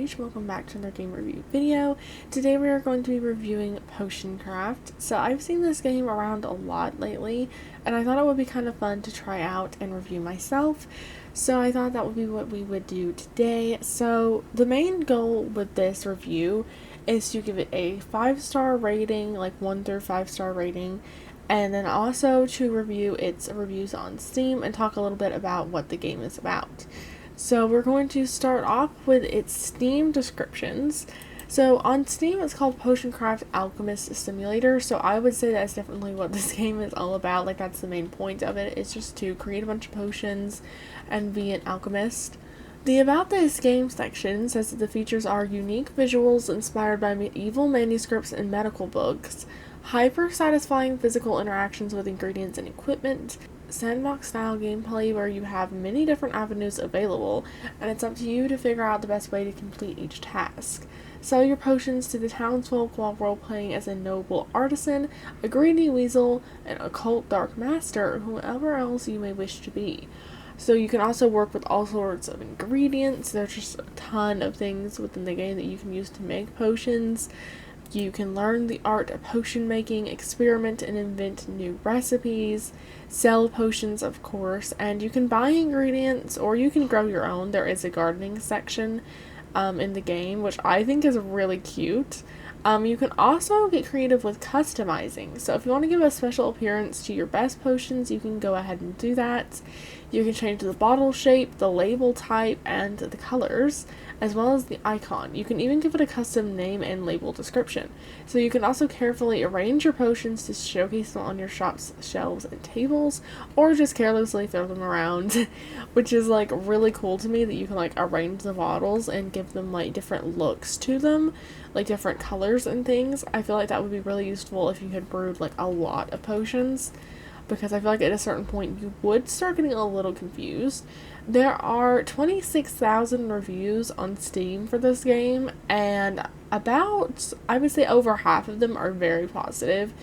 Paige. Welcome back to another game review video. Today we are going to be reviewing Potion Craft. So I've seen this game around a lot lately, and I thought it would be kind of fun to try out and review myself. So I thought that would be what we would do today. So the main goal with this review is to give it a 5-star rating, like 1 through 5-star rating, and then also to review its reviews on Steam and talk a little bit about what the game is about. So we're going to start off with its Steam descriptions. So on Steam it's called Potion Craft Alchemist Simulator, so I would say that's definitely what this game is all about. Like, that's the main point of it. It's just to create a bunch of potions and be an alchemist. The About This Game section says that the features are unique visuals inspired by medieval manuscripts and medical books, hyper-satisfying physical interactions with ingredients and equipment, sandbox-style gameplay where you have many different avenues available, and it's up to you to figure out the best way to complete each task. Sell your potions to the townsfolk while role-playing as a noble artisan, a greedy weasel, an occult dark master, or whoever else you may wish to be. So you can also work with all sorts of ingredients. There's just a ton of things within the game that you can use to make potions. You can learn the art of potion making, experiment and invent new recipes, sell potions of course, and you can buy ingredients or you can grow your own. There is a gardening section in the game, which I think is really cute. You can also get creative with customizing. So if you want to give a special appearance to your best potions, you can go ahead and do that. You can change the bottle shape, the label type, and the colors, as well as the icon. You can even give it a custom name and label description. So you can also carefully arrange your potions to showcase them on your shop's shelves and tables, or just carelessly throw them around, which is like really cool to me that you can like arrange the bottles and give them like different looks to them, like different colors and things. I feel like that would be really useful if you had brewed like a lot of potions, because I feel like at a certain point you would start getting a little confused. There are 26,000 reviews on Steam for this game, and about, I would say over half of them are very positive.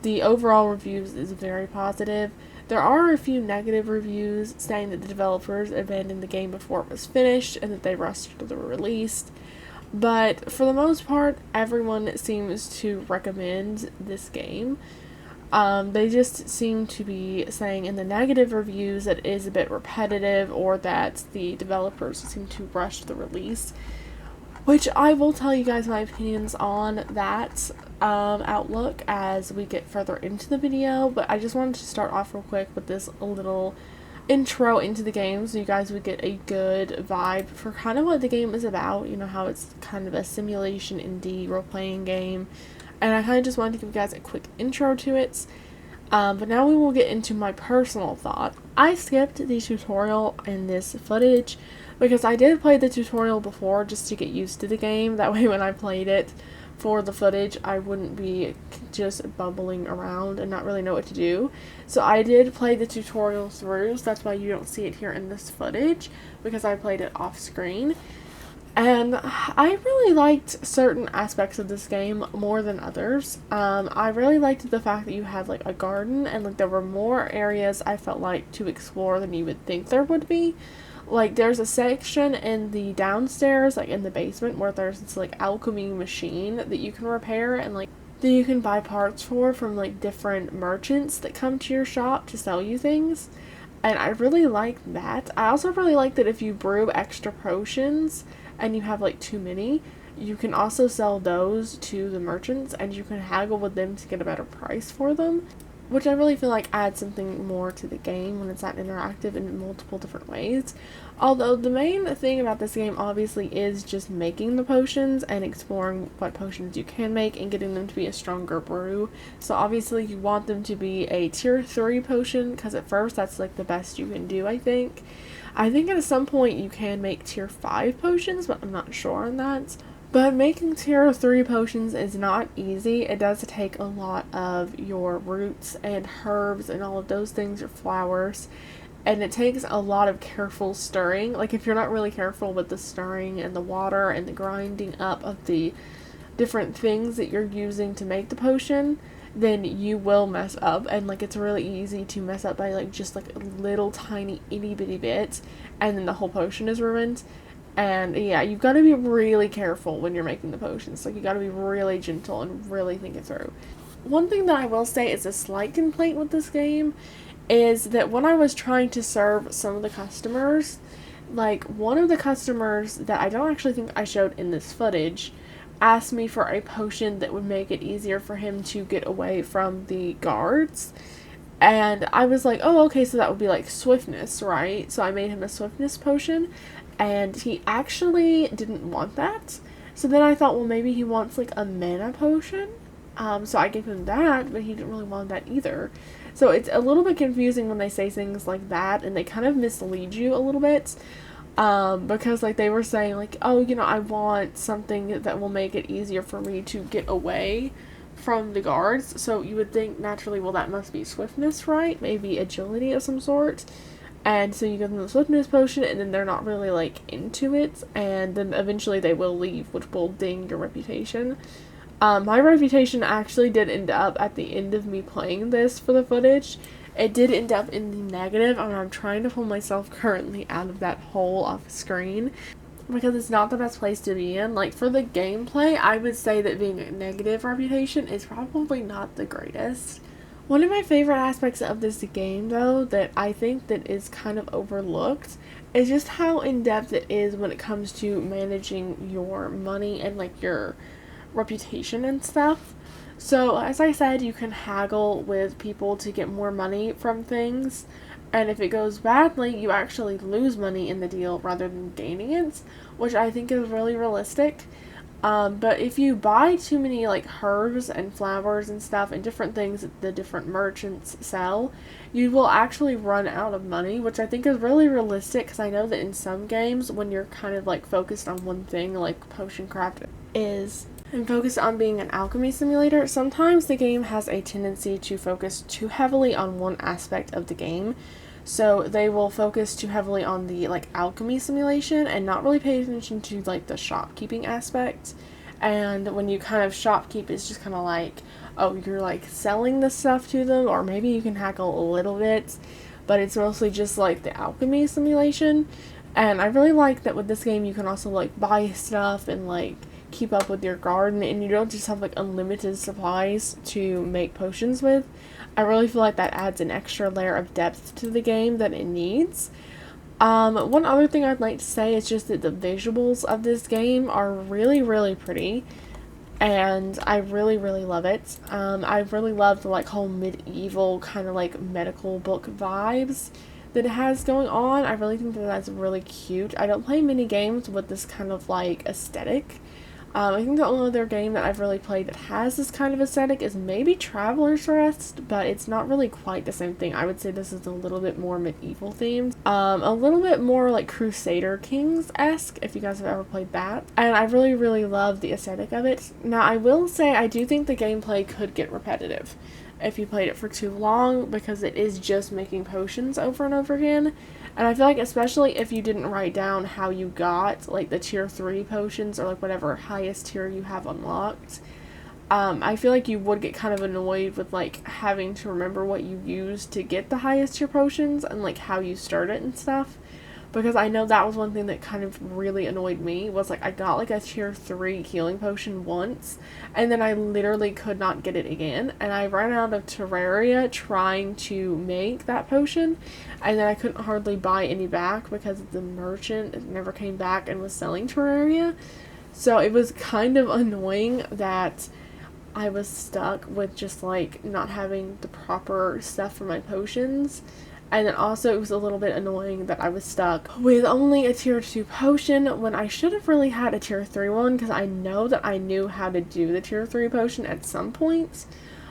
The overall reviews is very positive. There are a few negative reviews saying that the developers abandoned the game before it was finished and that they rushed the release. But for the most part, everyone seems to recommend this game. They just seem to be saying in the negative reviews that it is a bit repetitive, or that the developers seem to rush the release, which I will tell you guys my opinions on that outlook as we get further into the video. But I just wanted to start off real quick with this little intro into the game so you guys would get a good vibe for kind of what the game is about. You know, how it's kind of a simulation indie role-playing game. And I kind of just wanted to give you guys a quick intro to it. But now we will get into my personal thought. I skipped the tutorial in this footage because I did play the tutorial before just to get used to the game. That way when I played it for the footage, I wouldn't be just bumbling around and not really know what to do. So I did play the tutorial through, so that's why you don't see it here in this footage, because I played it off screen. And I really liked certain aspects of this game more than others. I really liked the fact that you had like a garden, and like there were more areas I felt like to explore than you would think there would be. Like there's a section in the downstairs, like in the basement, where there's this like alchemy machine that you can repair and like that you can buy parts for from like different merchants that come to your shop to sell you things. And I really liked that. I also really liked that if you brew extra potions and you have like too many, you can also sell those to the merchants and you can haggle with them to get a better price for them, which I really feel like adds something more to the game when it's that interactive in multiple different ways. Although the main thing about this game obviously is just making the potions and exploring what potions you can make and getting them to be a stronger brew. So obviously you want them to be a tier 3 potion, because at first that's like the best you can do, I think. I think at some point you can make tier 5 potions, but I'm not sure on that. But making tier 3 potions is not easy. It does take a lot of your roots and herbs and all of those things, your flowers. And it takes a lot of careful stirring. Like if you're not really careful with the stirring and the water and the grinding up of the different things that you're using to make the potion, then you will mess up. And like it's really easy to mess up by like just like a little tiny itty bitty bit, and then the whole potion is ruined. And yeah, you've got to be really careful when you're making the potions. Like, you got to be really gentle and really think it through. One thing that I will say is a slight complaint with this game is that when I was trying to serve some of the customers, like, one of the customers that I don't actually think I showed in this footage asked me for a potion that would make it easier for him to get away from the guards. And I was like, oh, okay, so that would be like swiftness, right? So I made him a swiftness potion, and he actually didn't want that. So then I thought, well, maybe he wants like a mana potion. So I gave him that, but he didn't really want that either. So it's a little bit confusing when they say things like that, and they kind of mislead you a little bit. Because like they were saying like, oh, I want something that will make it easier for me to get away from the guards. So you would think naturally, well, that must be swiftness, right? Maybe agility of some sort. And so you give them the swiftness potion, and then they're not really like into it, and then eventually they will leave, which will ding your reputation. My reputation actually did end up at the end of me playing this for the footage. It did end up in the negative, and I'm trying to pull myself currently out of that hole off screen because it's not the best place to be in. Like, for the gameplay, I would say that being a negative reputation is probably not the greatest. One of my favorite aspects of this game, though, that I think that is kind of overlooked is just how in-depth it is when it comes to managing your money and, like, your reputation and stuff. So, as I said, you can haggle with people to get more money from things, and if it goes badly, you actually lose money in the deal rather than gaining it, which I think is really realistic. But if you buy too many like herbs and flowers and stuff and different things that the different merchants sell, you will actually run out of money, which I think is really realistic, because I know that in some games when you're kind of like focused on one thing, like Potion Craft is, and focused on being an alchemy simulator, sometimes the game has a tendency to focus too heavily on one aspect of the game. So they will focus too heavily on the like alchemy simulation and not really pay attention to like the shopkeeping aspect. And when you kind of shopkeep, it's just kind of like, oh, you're like selling the stuff to them, or maybe you can haggle a little bit, but it's mostly just like the alchemy simulation. And I really like that with this game you can also like buy stuff and like keep up with your garden, and you don't just have like unlimited supplies to make potions with. I really feel like that adds an extra layer of depth to the game that it needs. One other thing I'd like to say is just that the visuals of this game are really, really pretty, and I really, really love it. I really love the like whole medieval kind of like medical book vibes that it has going on. I really think that that's really cute. I don't play many games with this kind of like aesthetic. I think the only other game that I've really played that has this kind of aesthetic is maybe Traveler's Rest, but it's not really quite the same thing. I would say this is a little bit more medieval themed. A little bit more like Crusader Kings-esque, if you guys have ever played that. And I really, really love the aesthetic of it. Now, I will say I do think the gameplay could get repetitive if you played it for too long, because it is just making potions over and over again. And I feel like especially if you didn't write down how you got like the tier 3 potions, or like whatever highest tier you have unlocked, I feel like you would get kind of annoyed with like having to remember what you used to get the highest tier potions and like how you start it and stuff. Because I know that was one thing that kind of really annoyed me, was like I got like a tier 3 healing potion once, and then I literally could not get it again, and I ran out of Terraria trying to make that potion, and then I couldn't hardly buy any back because the merchant never came back and was selling Terraria. So it was kind of annoying that I was stuck with just like not having the proper stuff for my potions. And then also it was a little bit annoying that I was stuck with only a tier 2 potion when I should have really had a tier 3 one, because I know that I knew how to do the tier 3 potion at some points,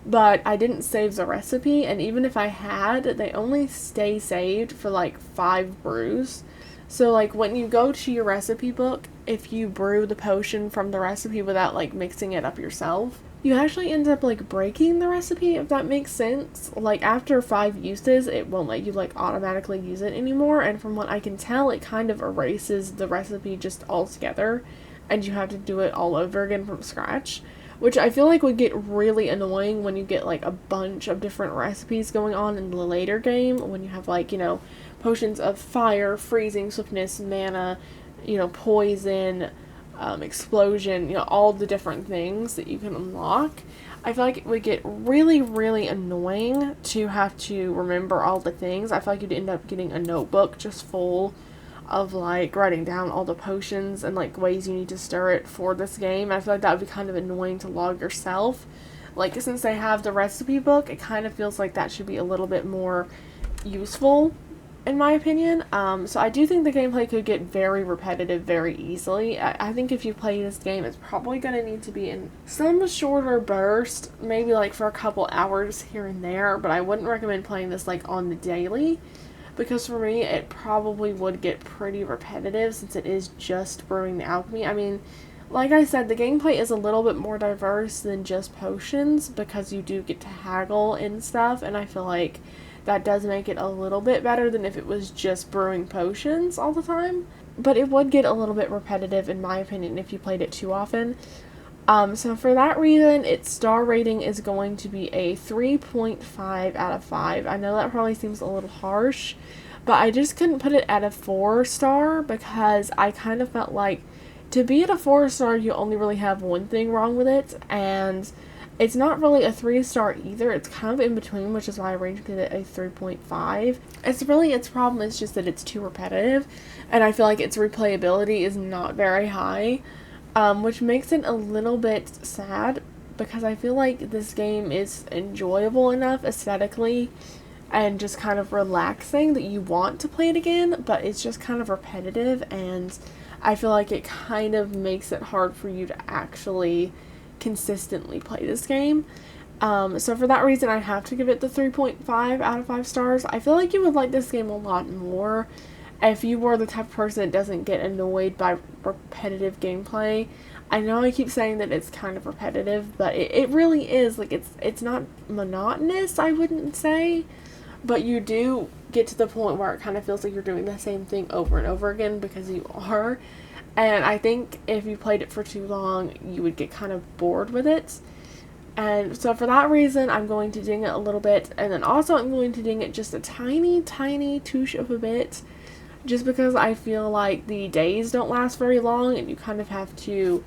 but I didn't save the recipe, and even if I had, they only stay saved for like 5 brews. So like when you go to your recipe book, if you brew the potion from the recipe without like mixing it up yourself, you actually end up like breaking the recipe, if that makes sense. Like after 5 uses, it won't let you like automatically use it anymore, and from what I can tell, it kind of erases the recipe just altogether, and you have to do it all over again from scratch, which I feel like would get really annoying when you get like a bunch of different recipes going on in the later game, when you have like, potions of fire, freezing, swiftness, mana, poison, explosion, all the different things that you can unlock. I feel like it would get really, really annoying to have to remember all the things. I feel like you'd end up getting a notebook just full of like writing down all the potions and like ways you need to stir it for this game. I feel like that would be kind of annoying to log yourself. Like, since they have the recipe book, it kind of feels like that should be a little bit more useful, in my opinion. So I do think the gameplay could get very repetitive very easily. I think if you play this game, it's probably going to need to be in some shorter burst, maybe like for a couple hours here and there, but I wouldn't recommend playing this like on the daily, because for me, it probably would get pretty repetitive since it is just brewing the alchemy. I mean, like I said, the gameplay is a little bit more diverse than just potions because you do get to haggle and stuff, and I feel like that does make it a little bit better than if it was just brewing potions all the time. But it would get a little bit repetitive, in my opinion, if you played it too often. So for that reason, its star rating is going to be a 3.5 out of 5. I know that probably seems a little harsh, but I just couldn't put it at a 4-star because I kind of felt like to be at a 4-star, you only really have one thing wrong with it, and it's not really a 3-star either. It's kind of in between, which is why I rated it a 3.5. Its problem is just that it's too repetitive, and I feel like its replayability is not very high, which makes it a little bit sad because I feel like this game is enjoyable enough aesthetically and just kind of relaxing that you want to play it again, but it's just kind of repetitive, and I feel like it kind of makes it hard for you to actually consistently play this game. So for that reason, I have to give it the 3.5 out of 5 stars. I feel like you would like this game a lot more if you were the type of person that doesn't get annoyed by repetitive gameplay. I know I keep saying that it's kind of repetitive, but it really is. Like, it's not monotonous, I wouldn't say, but you do get to the point where it kind of feels like you're doing the same thing over and over again because you are. And I think if you played it for too long, you would get kind of bored with it. And so for that reason, I'm going to ding it a little bit. And then also I'm going to ding it just a tiny, tiny touche of a bit. Just because I feel like the days don't last very long and you kind of have to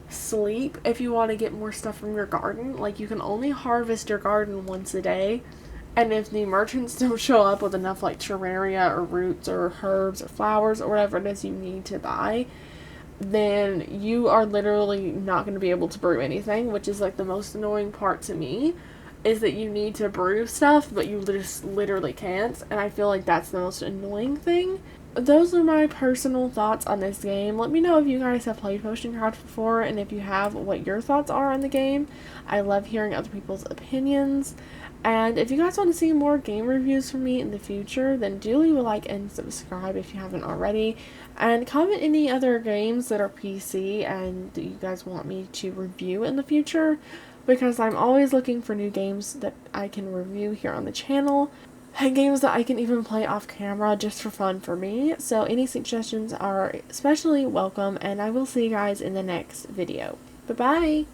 sleep if you want to get more stuff from your garden. Like, you can only harvest your garden once a day. And if the merchants don't show up with enough like terraria or roots or herbs or flowers or whatever it is you need to buy, then you are literally not going to be able to brew anything, which is like the most annoying part to me, is that you need to brew stuff but you just literally can't, and I feel like that's the most annoying thing. Those are my personal thoughts on this game. Let me know if you guys have played Potion Craft before, and if you have, what your thoughts are on the game. I love hearing other people's opinions. And if you guys want to see more game reviews from me in the future, then do leave a like and subscribe if you haven't already. And comment any other games that are PC and that you guys want me to review in the future, because I'm always looking for new games that I can review here on the channel, and games that I can even play off camera just for fun for me. So any suggestions are especially welcome, and I will see you guys in the next video. Bye-bye!